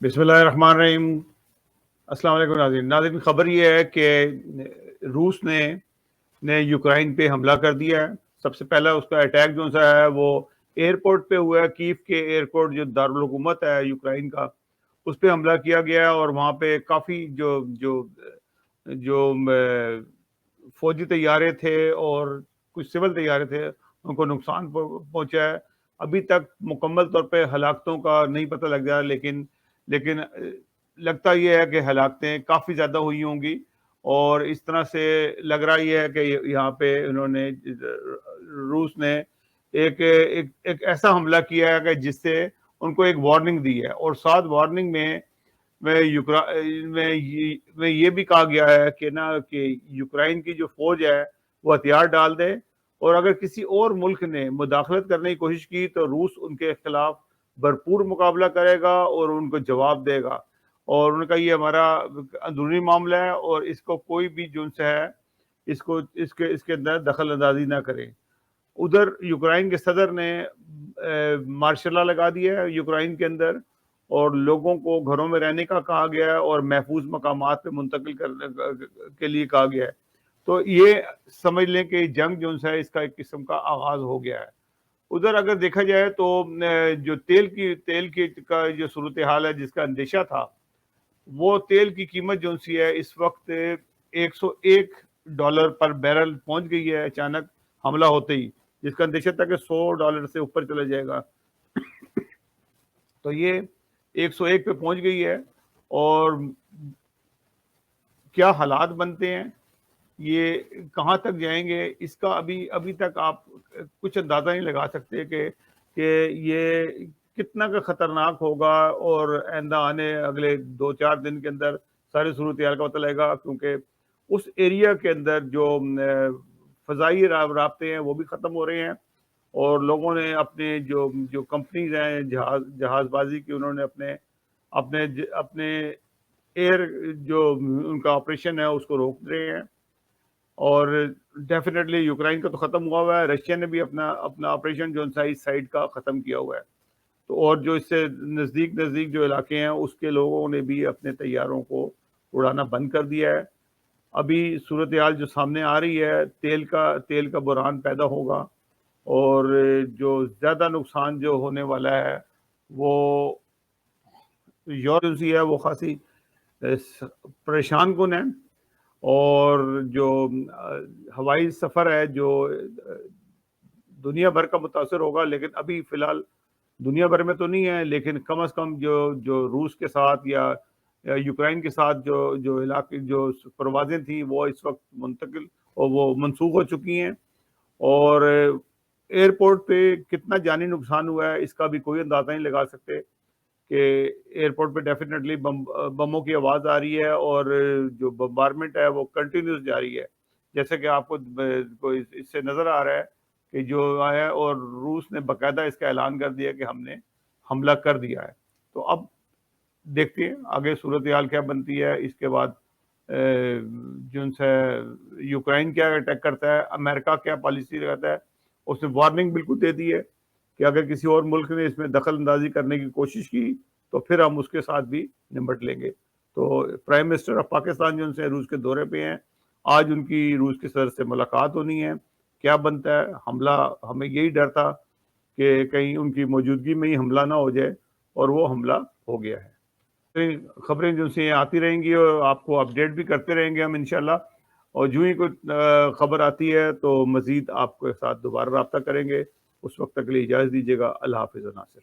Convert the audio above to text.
بسم اللہ الرحمن الرحیم۔ السلام علیکم ناظرین، خبر یہ ہے کہ روس نے یوکرائن پہ حملہ کر دیا ہے۔ سب سے پہلا اس کا اٹیک جو سا ہے وہ ایئرپورٹ پہ ہوا ہے، کیف کے ایئرپورٹ جو دارالحکومت ہے یوکرائن کا، اس پہ حملہ کیا گیا ہے، اور وہاں پہ کافی جو فوجی طیارے تھے اور کچھ سول طیارے تھے ان کو نقصان پہنچا ہے۔ ابھی تک مکمل طور پہ ہلاکتوں کا نہیں پتہ لگ گیا، لیکن لگتا یہ ہے کہ ہلاکتیں کافی زیادہ ہوئی ہوں گی، اور اس طرح سے لگ رہا یہ ہے کہ یہاں پہ انہوں نے روس نے ایک ایسا حملہ کیا ہے کہ جس سے ان کو ایک وارننگ دی ہے، اور ساتھ وارننگ میں یہ بھی کہا گیا ہے کہ یوکرائن کی جو فوج ہے وہ ہتھیار ڈال دے، اور اگر کسی اور ملک نے مداخلت کرنے کی کوشش کی تو روس ان کے خلاف بھرپور مقابلہ کرے گا اور ان کو جواب دے گا، اور ان کا یہ ہمارا اندرونی معاملہ ہے، اور اس کو کوئی بھی جو سے ہے اس کے اندر دخل اندازی نہ کرے۔ ادھر یوکرائن کے صدر نے مارشل لا لگا دیا ہے یوکرائن کے اندر، اور لوگوں کو گھروں میں رہنے کا کہا گیا ہے اور محفوظ مقامات پہ منتقل کرنے کے لیے کہا گیا ہے۔ تو یہ سمجھ لیں کہ جنگ جو ہے اس کا ایک قسم کا آغاز ہو گیا ہے۔ ادھر اگر دیکھا جائے تو جو تیل کی کا جو صورتحال ہے، جس کا اندیشہ تھا، وہ تیل کی قیمت جو سی ہے اس وقت $101 پر بیرل پہنچ گئی ہے اچانک حملہ ہوتے ہی، جس کا اندیشہ تھا کہ $100 سے اوپر چلا جائے گا، تو یہ 101 پہ پہنچ گئی ہے۔ اور کیا حالات بنتے ہیں، یہ کہاں تک جائیں گے، اس کا ابھی تک آپ کچھ اندازہ نہیں لگا سکتے کہ یہ کتنا کا خطرناک ہوگا، اور آئندہ اگلے 2-4 دن کے اندر ساری صورتحال کا پتہ لگے گا، کیونکہ اس ایریا کے اندر جو فضائی رابطے ہیں وہ بھی ختم ہو رہے ہیں، اور لوگوں نے اپنے جو کمپنیز ہیں جہاز بازی کی، انہوں نے اپنے ایئر جو ان کا آپریشن ہے اس کو روک رہے ہیں، اور ڈیفینیٹلی یوکرائن کا تو ختم ہوا ہے، رشیا نے بھی اپنا آپریشن جو اس سائڈ کا ختم کیا ہوا ہے، تو اور جو اس سے نزدیک جو علاقے ہیں اس کے لوگوں نے بھی اپنے طیاروں کو اڑانا بند کر دیا ہے۔ ابھی صورتحال جو سامنے آ رہی ہے، تیل کا بحران پیدا ہوگا، اور جو زیادہ نقصان جو ہونے والا ہے وہ یورپ ہے، وہ خاصی پریشان کن ہے، اور جو ہوائی سفر ہے جو دنیا بھر کا متاثر ہوگا، لیکن ابھی فی الحال دنیا بھر میں تو نہیں ہے، لیکن کم از کم جو روس کے ساتھ یا یوکرائن کے ساتھ جو علاقے جو پروازیں تھیں وہ اس وقت منتقل اور وہ منسوخ ہو چکی ہیں، اور ایئرپورٹ پہ کتنا جانی نقصان ہوا ہے اس کا بھی کوئی اندازہ نہیں لگا سکتے، کہ ایئرپورٹ پہ ڈیفینیٹلی بموں کی آواز آ رہی ہے، اور جو بمبارمنٹ ہے وہ کنٹینیوس جاری ہے، جیسے کہ آپ کو اس سے نظر آ رہا ہے کہ جو آیا، اور روس نے باقاعدہ اس کا اعلان کر دیا کہ ہم نے حملہ کر دیا ہے۔ تو اب دیکھتے ہیں آگے صورتحال کیا بنتی ہے، اس کے بعد جن سے یوکرائن کیا اٹیک کرتا ہے، امریکہ کیا پالیسی لگاتا ہے۔ اس نے وارننگ بالکل دے دی ہے کہ اگر کسی اور ملک نے اس میں دخل اندازی کرنے کی کوشش کی تو پھر ہم اس کے ساتھ بھی نمٹ لیں گے۔ تو پرائم منسٹر آف پاکستان جو ان سے روس کے دورے پہ ہیں، آج ان کی روس کے صدر سے ملاقات ہونی ہے، کیا بنتا ہے حملہ۔ ہمیں یہی ڈر تھا کہ کہیں ان کی موجودگی میں ہی حملہ نہ ہو جائے، اور وہ حملہ ہو گیا ہے۔ خبریں جو سے آتی رہیں گی اور آپ کو اپڈیٹ بھی کرتے رہیں گے ہم انشاءاللہ، اور جو ہی کوئی خبر آتی ہے تو مزید آپ کے ساتھ دوبارہ رابطہ کریں گے۔ اس وقت تک کے لیے اجازت دیجیے گا۔ اللہ حافظ ناصر۔